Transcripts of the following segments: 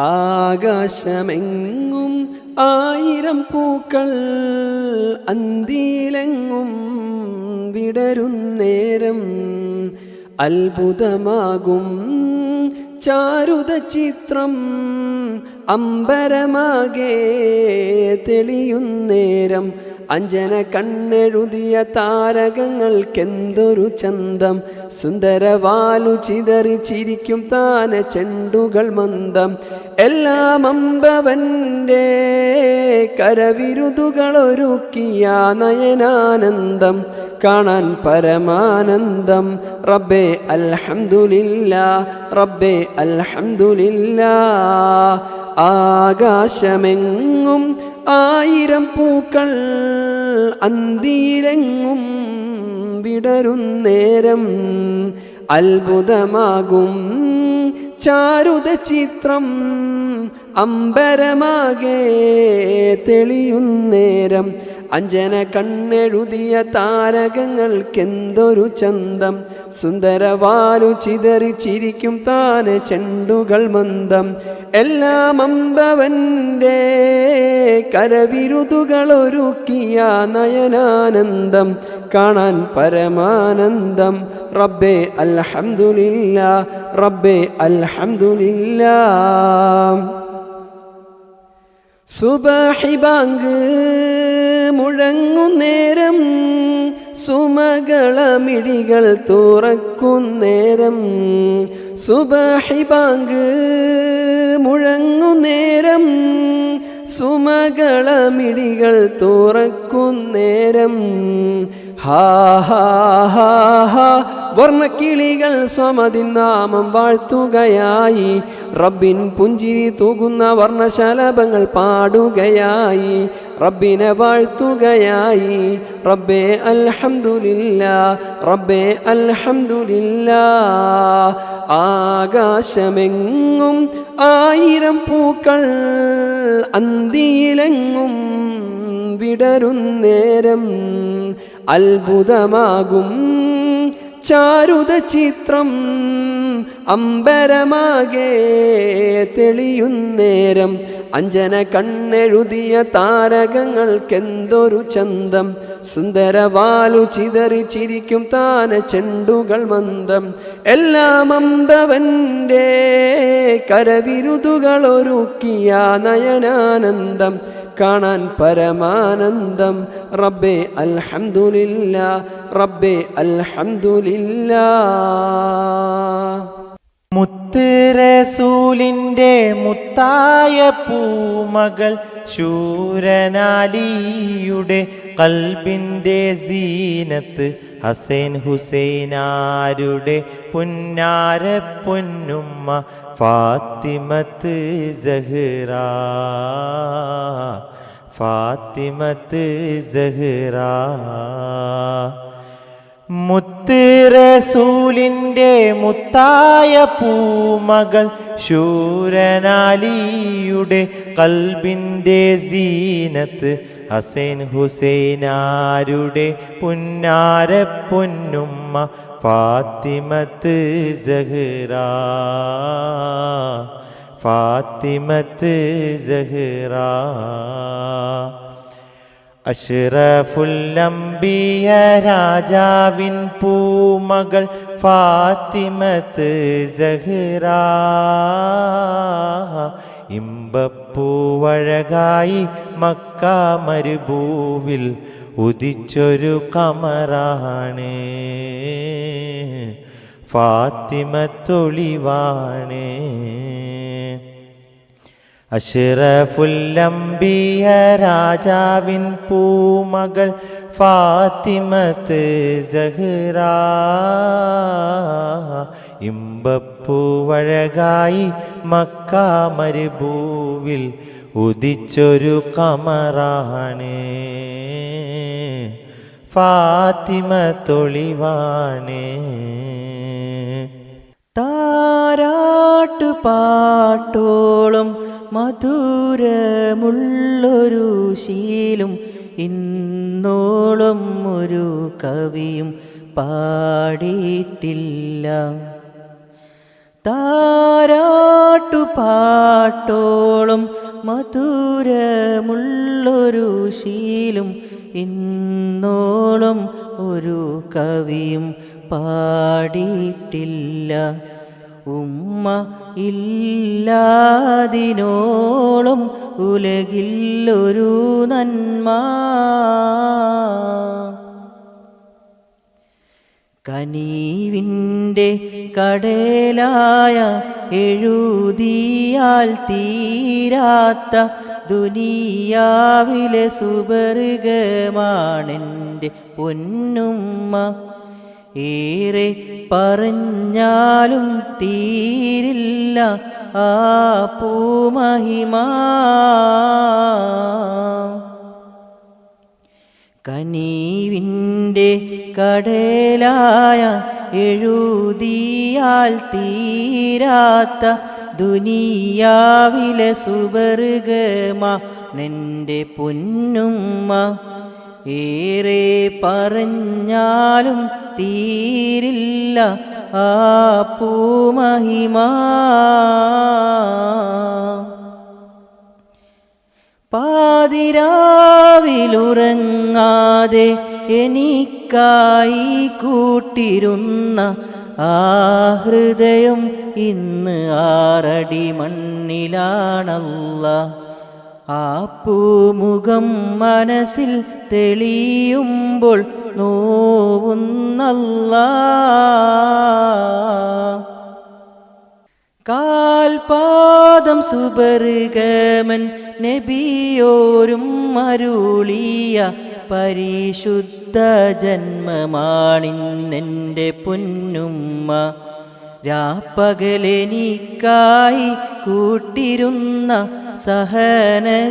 ആകാശമെങ്ങും ആയിരം പൂക്കൾ അന്തിയിലെങ്ങും വിടരുന്നേരം അത്ഭുതമാകും ചാരുത ചിത്രം അമ്പരമാകെ തെളിയുന്നേരം അഞ്ജന കണ്ണെഴുതിയ താരകങ്ങൾക്കെന്തൊരു ചന്തം സുന്ദരവാലു ചിതറി ചിരിക്കും താന ചെണ്ടുകൾ മന്ദം എല്ലാം അമ്പവൻ്റെ കരവിരുതുകളൊരുക്കിയ നയനാനന്ദം കാണാൻ പരമാനന്ദം റബ്ബേ അൽഹംദുലില്ലാ റബ്ബേ അൽഹംദുലില്ലാ ആകാശമെങ്ങും ആയിരം പൂക്കൾ അന്തിയിലെങ്ങും വിടരുന്നേരം അത്ഭുതമാകും ചാരുത ചിത്രം അമ്പരമാകെ തെളിയുന്നേരം അഞ്ജന കണ്ണെഴുതിയ താരകങ്ങൾക്കെന്തൊരു ചന്തം സുന്ദരവാലു ചിതറി ചിരിക്കും താന ചെണ്ടുകൾ മന്ദം എല്ലാം അമ്പവൻ്റെ കരവിരുതുകളൊരുക്കിയ നയനാനന്ദം കാണാൻ പരമാനന്ദം റബ്ബേ അൽഹംദുലില്ലാ റബ്ബേ അൽഹംദുലില്ലാ സുബഹി ബാങ്ക് മുഴങ്ങുന്നേരം സുമകളമിഴികൾ തുറക്കുന്നേരം സുബഹി ബാങ്ക് മുഴങ്ങുന്നേരം സുമകളമിഴികൾ തുറക്കുന്നേരം ഹാ ഹാ ഹാ ഹാ വർണ്ണക്കിളികൾ സമതിൻ നാമം വാഴ്ത്തുകയായി റബ്ബിൻ പുഞ്ചിരി തൂകുന്ന വർണ്ണശലഭങ്ങൾ പാടുകയായി റബ്ബിനെ വാഴ്ത്തുകയായി റബ്ബേ അൽഹംദുലില്ലാ റബ്ബേ അൽഹംദുലില്ലാ ആകാശമെങ്ങും ആയിരം പൂക്കൾ അന്തിയിലെങ്ങും വിടരുന്നേരം അത്ഭുതമാകും ചാരുത ചിത്രം അമ്പരമാകെ തെളിയുന്നേരം അഞ്ജന കണ്ണെഴുതിയ താരകങ്ങൾക്കെന്തൊരു ചന്തം സുന്ദരവാലു ചിതറി ചിരിക്കും താന ചെണ്ടുകൾ മന്ദം എല്ലാം അമ്പവൻ്റെ കരവിരുതുകളൊരുക്കിയ നയനാനന്ദം കാണാൻ പരമാനന്ദം റബ്ബേ അൽഹംദുലില്ലാ റബ്ബേ അൽഹംദുലില്ലാ മുത്ത് റസൂലിൻ്റെ മുത്തായ പൂമകൾ ശൂരനാലിയുടെ കൽബിൻ്റെ സീനത്ത് ഹസൈൻ ഹുസൈനാരുടെ പുന്നാര പൊന്നുമ്മ ഫാത്തിമത്ത് സഹ്റ ഫാത്തിമത്ത് സഹ്റ മുത്ത് റസൂലിൻ്റെ മുത്തായ പൂമകൾ ശൂരനാലിയുടെ കൽബിൻ്റെ സീനത്ത് ഹസൈൻ ഹുസൈനാരുടെ പുന്നാര പൊന്നുമ്മ ഫാത്തിമത്ത് സഹ്റ ഫാത്തിമത്ത് സഹ്റ അഷ്റഫുൽ അംബിയ രാജാവിൻ പൂമകൾ ഫാത്തിമത്ത് സഹ്റ ഇമ്പപ്പൂവഴകായി മക്ക മരുഭൂവിൽ ഉദിച്ചൊരു കമറാണ് ഫാത്തിമത്തൊളിവാണ് അഷ്റഫുൽ അംബിയ രാജാവിൻ പൂമകൾ ഫാത്തിമത്ത് സഹ്റ ഇമ്പപ്പൂവഴകായി മക്ക മരുഭൂവിൽ ഉദിച്ചൊരു കമറാണ് ഫാത്തിമത്തൊളിവാണ് താരാട്ട് പാട്ടോളം മധുരമുള്ളൊരു ശീലും ഇന്നോളം ഒരു കവിയും പാടിയിട്ടില്ല. താരാട്ടുപാട്ടോളം മധുരമുള്ളൊരു ശീലും ഇന്നോളം ഒരു കവിയും പാടിയിട്ടില്ല. ഉമ്മ ഇല്ലാതിനോളം ഉലകില്ലൊരു നന്മ. കനീവിൻ്റെ കടലായ എഴുതിയാൽ തീരാത്ത ദുനിയാവിലെ സുബർഗമാണെൻ്റെ പൊന്നുമ്മ. ഏറെ പറഞ്ഞാലും തീരില്ല ആ പൂമഹിമ. കനീവിൻ്റെ കടലായ എഴുതിയാൽ തീരാത്ത ദുനിയാവിലെ സുബർഗമാണെൻ്റെ പൊന്നുമ്മ. ഏറെ പറഞ്ഞാലും തീരില്ല ആ പൂമഹിമ. പാതിരാവിലുറങ്ങാതെ എനിക്കായി കൂട്ടിരുന്ന ആ ഹൃദയം ഇന്ന് 6 അടി മണ്ണിലാണല്ലാ. ആ പൂമുഖം മനസ്സിൽ തെളിയുമ്പോൾ നോവുന്നല്ലാ. കാൽപാദം സുബർഗമൻ നബിയോരും അരുളിയ പരിശുദ്ധ ജന്മമാണിന്നെൻ്റെ പൊന്നുമ്മ. രാപ്പകലെനിക്കായി കൂട്ടിരുന്ന സഹനക്കടലായി.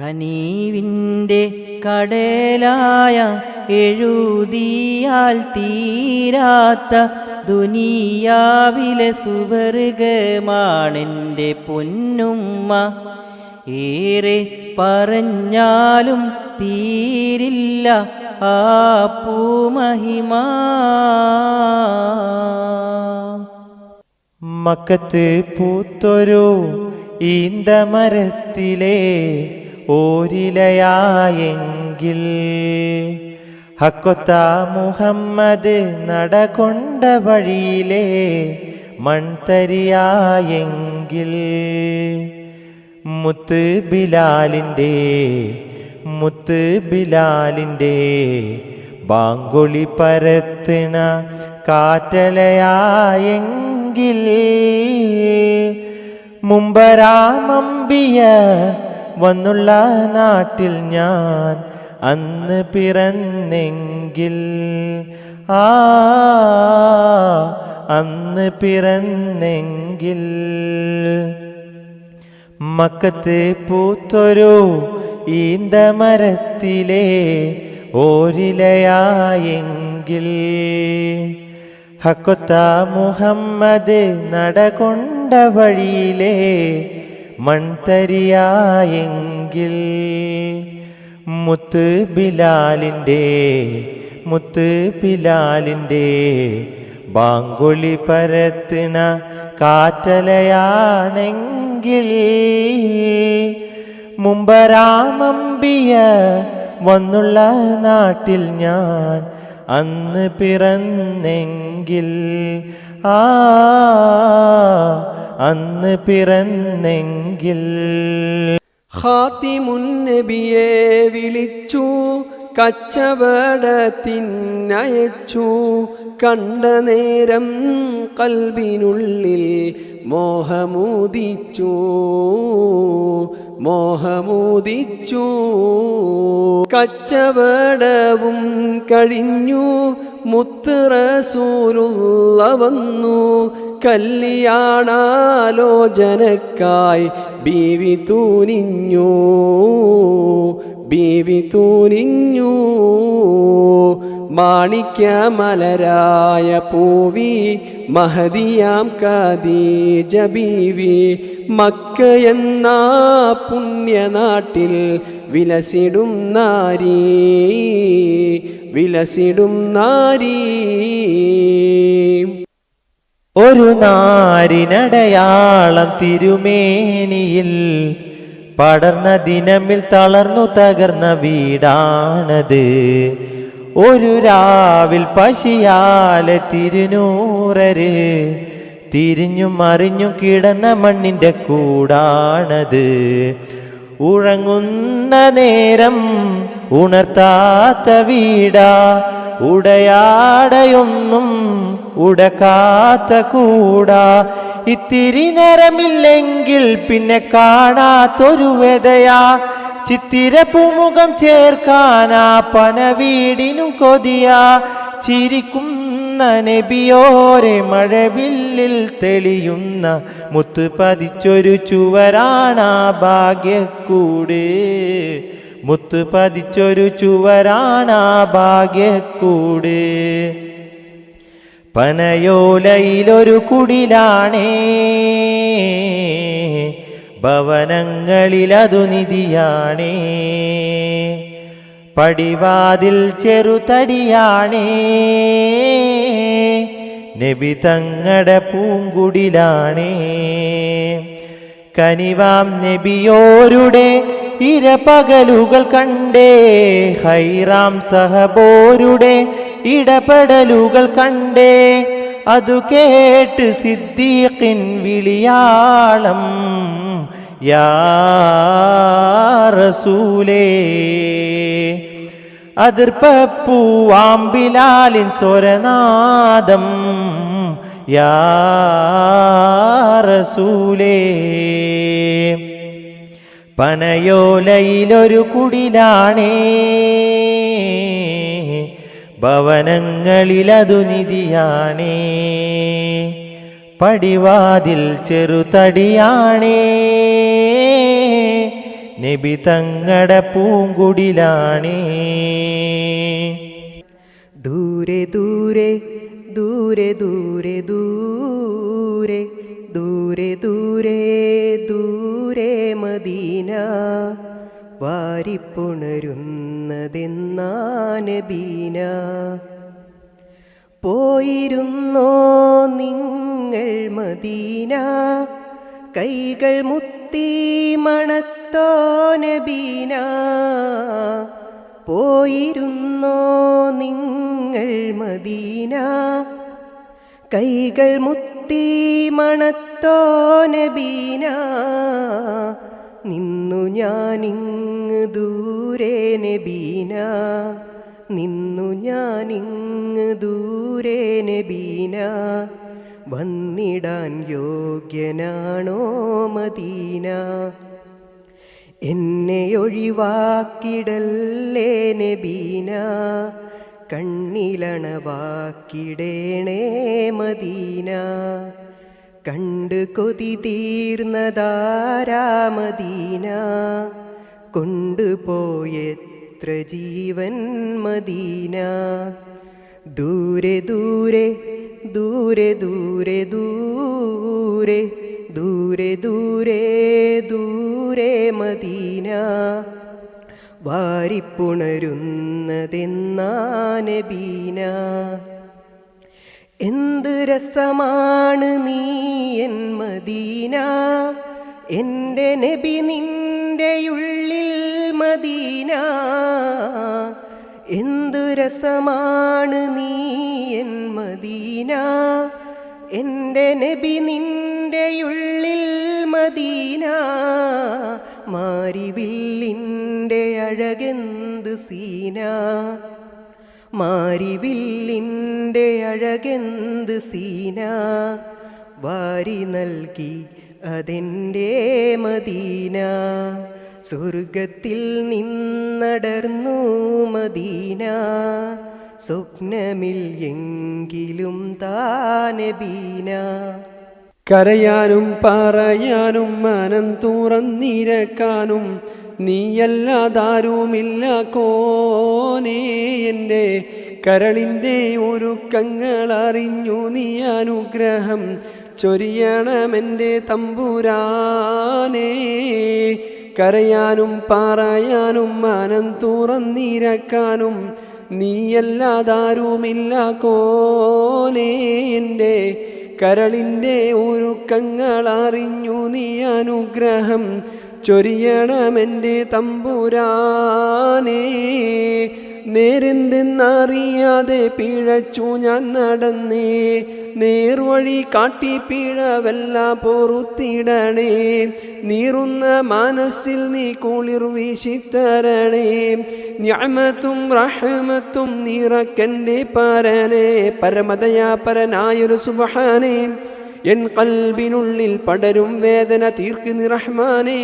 കനീവിൻ്റെ കടലായ എഴുതിയാൽ തീരാത്ത ദുനിയാവിലെ സുബർഗമാണെൻ്റെ പൊന്നുമ്മ. ഏറെ പറഞ്ഞാലും തീരില്ല ആ പൂമഹിമ. മക്കത്ത് പൂത്തൊരു ഈന്തമരത്തിലെ ഓരിലയായെങ്കിൽ ഹക്കൊത്ത മുഹമ്മദ് നടകൊണ്ട വഴിയിലെ മൺതരിയായെങ്കിൽ മുത്ത് ബിലാലിൻ്റെ ബാങ്കുളി പരത്തണ കാറ്റലയായെങ്കിൽ മുമ്പരാമമ്പിയ വന്നുള്ള നാട്ടിൽ ഞാൻ അന്ന് പിറന്നെങ്കിൽ അന്ന് പിറന്നെങ്കിൽ. മക്കത്ത് പൂത്തൊരു ഈന്തമരത്തിലെ ഓരിലയായെങ്കിൽ ഹക്കൊത്ത മുഹമ്മദ് നടകൊണ്ട വഴിയിലെ മൺതരിയായെങ്കിൽ മുത്ത് ബിലാലിൻ്റെ ബാങ്കുളി പരത്തണ കാറ്റലയാണെങ്കിൽ മുമ്പരാമമ്പിയ വന്നുള്ള നാട്ടിൽ ഞാൻ അന്ന് പിറന്നെങ്കിൽ അന്ന് പിറന്നെങ്കിൽ. ഖാതിമുൻ നബിയെ വിളിച്ചു കച്ചവടത്തിനയച്ചു. കണ്ട നേരം കൽബിനുള്ളിൽ മോഹമൂദിച്ചു. കച്ചവടവും കഴിഞ്ഞു മുത്ത് റസൂലുള്ള വന്നു. കല്യാണാലോചനക്കായി ബീവി തൂനിഞ്ഞു. മാണിക്യമലരായ പൂവി മഹദിയാം ഖദീജ ബീവി. മക്കയെന്ന പുണ്യനാട്ടിൽ വിലസിടും നാരീ. ഒരു നാരിനടയാളം തിരുമേനിയിൽ പടർന്ന ദിനമിൽ തളർന്നു തകർന്ന വീടാണത്. ഒരു രാവിൽ പശിയാലെ തിരുനൂറര് തിരിഞ്ഞും മറിഞ്ഞും കിടന്ന മണ്ണിൻ്റെ കൂടാണത്. ഉറങ്ങുന്ന നേരം ഉണർത്താത്ത വീടാ, ഉടയാടയൊന്നും ഉടക്കാത്ത കൂടാ. ഇത്തിരി നേരമില്ലെങ്കിൽ പിന്നെ കാണാത്തൊരു വ്യതയാ, ചിത്തിരപ്പുമുഖം ചേർക്കാനാ പന വീടിനും കൊതിയാ. ചിരിക്കുന്ന നബിയോരെ മഴവില്ലിൽ തെളിയുന്ന മുത്ത് പതിച്ചൊരു ചുവരാണാ ഭാഗ്യക്കൂട്. മുത്ത് പതിച്ചൊരു ചുവരാണാ ഭാഗ്യക്കൂട്. പനയോലയിലൊരു കുടിലാണേ, ഭവനങ്ങളിലതു നിധിയാണേ. പടിവാതിൽ ചെറുതടിയാണേ, നബി തങ്ങടെ പൂങ്കുടിലാണേ. കനിവാം നബിയോരുടെ ഇരപകലുകൾ കണ്ടേ, ഹൈറാം സഹബോരുടെ ഇടപെടലുകൾ കണ്ടേ. അതു കേട്ട് സിദ്ദീഖിൻ വിളിയാളം, യാ റസൂലേ. അതിർപ്പൂവാം ബിലാലിൻ സ്വരനാദം, യാ റസൂലേ. പനയോലയിലൊരു കുടിലാണേ, ഭവനങ്ങളിലതു നിധിയാണേ. പടിവാതിൽ ചെറുതടിയാണേ, നബി തങ്ങടെ പൂങ്കുടിലാണേ. ദൂരെ ദൂരെ ദൂരെ ദൂരെ ദൂരെ ദൂരെ ദൂരെ ദൂരെ മദീന, വാരിപ്പുണരുന്നതെന്നാ നബീന. പോയിരുന്നോ നിങ്ങൾ മദീന, കൈകൾ മുത്തി മണത്തോ നബീന. പോയിരുന്നോ നിങ്ങൾ മദീന, കൈകൾ മുത്തി മണത്തോ നബീന. നിന്നു ഞാനിങ്ങ് ദൂരെ നബീന, നിന്നു ഞാനിങ്ങ് ദൂരെ നബീന. വന്നിടാൻ യോഗ്യനാണോ മദീന, എന്നെ ഒഴിവാക്കിടല്ലേ നബീന. കണ്ണിലണവാക്കിടേണേ മദീന, കണ്ട് കൊതി തീർന്നതാരാ മദീന. കൊണ്ടുപോയെത്ര ജീവൻ മദീന. ദൂരെ ദൂരെ ദൂരെ ദൂരെ ദൂരെ ദൂരെ ദൂരെ ദൂരെ മദീന, വാരിപ്പുണരുന്നതെന്നാ നബീന. എന്ത് രസമാണ് നീ എൻ മദീന, എൻ്റെ നബി നിൻ്റെയുള്ളിൽ മദീന. എന്ത് രസമാണ് നീ എൻ മദീന, എൻ്റെ നബി നിൻ്റെയുള്ളിൽ മദീന. മാരിവില്ലിൻ്റെ അഴകെന്ത് സീന, മാരിവില്ലിൻ്റെ അഴകെന്ത് സീന. വാരി നൽകി അതെൻ്റെ മദീന, സ്വർഗത്തിൽ നിന്നടർന്നു മദീന. സ്വപ്നമിൽ എങ്കിലും താനബീന. കരയാനും പറയാനും മനം തുറന്നിരക്കാനും നീയല്ലാതാരുമില്ല കോനേ. എൻ്റെ കരളിൻ്റെ ഒരുക്കങ്ങൾ അറിഞ്ഞു നീ അനുഗ്രഹം ചൊരിയണമെൻ്റെ തമ്പുരാനേ. കരയാനും പറയാനും മനം തുറന്നിരക്കാനും നീയല്ലാതാരുമില്ല കോനേ. എൻ്റെ കരളിൻ്റെ ഒരുക്കങ്ങളറിഞ്ഞു നീ അനുഗ്രഹം ചൊരിയണമെൻ്റെ തമ്പുരാനേ. നേരെന്തെന്നറിയാതെ പിഴച്ചു ഞാൻ നടന്നേ, നേർവഴി കാട്ടി പിഴവെല്ലാം പൊറുത്തിടണേ. നീറുന്ന മനസ്സിൽ നീ കുളിർ വീശിത്തരണേ. നിഅമത്തും റഹ്മത്തും നിറക്കൻ്റെ പരനെ, പരമദയാപരനായൊരു സുബ്ഹാനേ. എൻ ഖൽബിനുള്ളിൽ പടരും വേദന തീർക്കുന്നു റഹ്മാനേ.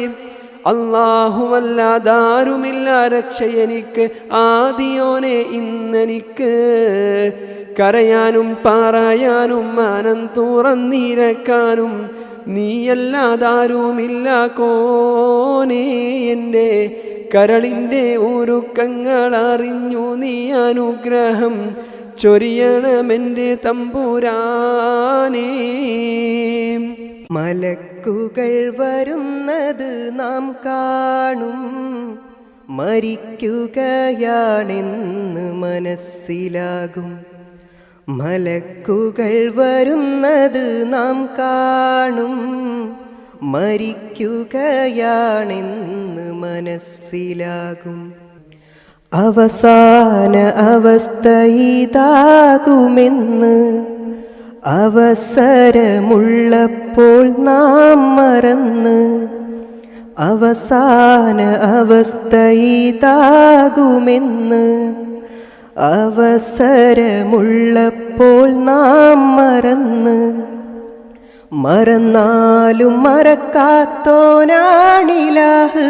അല്ലാഹുവല്ലാതാരുമില്ല രക്ഷയെനിക്ക്, ആദിയോനെ ഇന്നെനിക്ക്. കരയാനും പറയാനും മാനം തുറന്നിരക്കാനും നീയല്ലാതാരുമില്ല കോനേ. എൻ്റെ കരളിൻ്റെ ഒരുക്കങ്ങളറിഞ്ഞു നീ അനുഗ്രഹം ചൊരിയണമെൻ്റെ തമ്പുരാനേ. മലക്കുകൾ വരുന്നത് നാം കാണും, മരിക്കുകയാണെന്ന് മനസ്സിലാകും. മലക്കുകൾ വരുന്നത് നാം കാണും, മരിക്കുകയാണെന്ന് മനസ്സിലാകും. അവസാന അവസ്ഥ ഇതാകുമെന്ന് അവസരമുള്ളപ്പോൾ നാം മറന്ന്. അവസാന അവസ്ഥ ഇതാകുമെന്ന് അവസരമുള്ളപ്പോൾ നാം മറന്ന്. മറന്നാലും മറക്കാത്തോനാണിലാഹ്,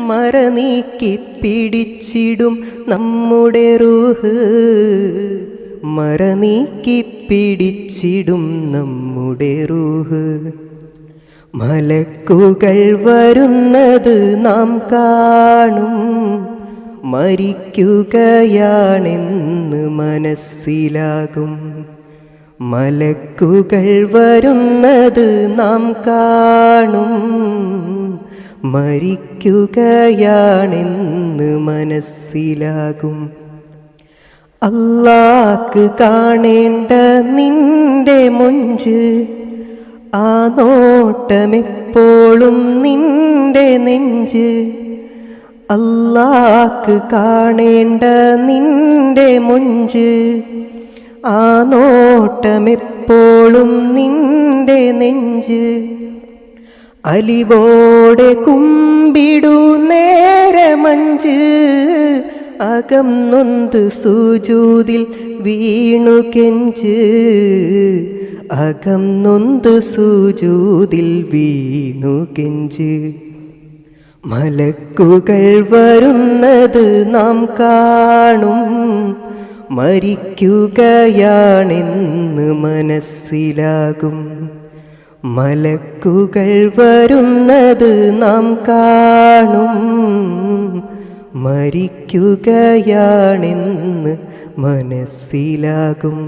മറനീക്കി പിടിച്ചിടും നമ്മുടെ റൂഹ്, മറനീക്കി പിടിച്ചിടും നമ്മുടെ റൂഹ്. മലക്കുകൾ വരുന്നത് നാം കാണും, മരിക്കുകയാണെന്ന് മനസ്സിലാകും. മലക്കുകൾ വരുന്നത് നാം കാണും, മരിക്കുകയാണെന്ന് മനസ്സിലാകും. അല്ലാഹ് കാണേണ്ട നിന്റെ മൊഞ്ച്, ആ നോട്ടമെപ്പോഴും നിന്റെ നെഞ്ച്. അല്ലാഹ് കാണേണ്ട നിന്റെ മൊഞ്ച്, ആ നോട്ടമെപ്പോഴും നിന്റെ നെഞ്ച്. അലിവോടെ കുമ്പിടു നേരമഞ്ച്, അകം നൊന്ത് സുജൂദിൽ വീണു കെഞ്ച്, അകം നൊന്ത് സുജൂദിൽ വീണു കെഞ്ച്. മലക്കുകൾ വരുന്നത് നാം കാണും, മരിക്കുകയാണെന്ന് മനസ്സിലാകും. മലക്കുകൾ വരുന്നത് നാം കാണും, മരിക്കുകയാണെന്ന് മനസ്സിലാകും.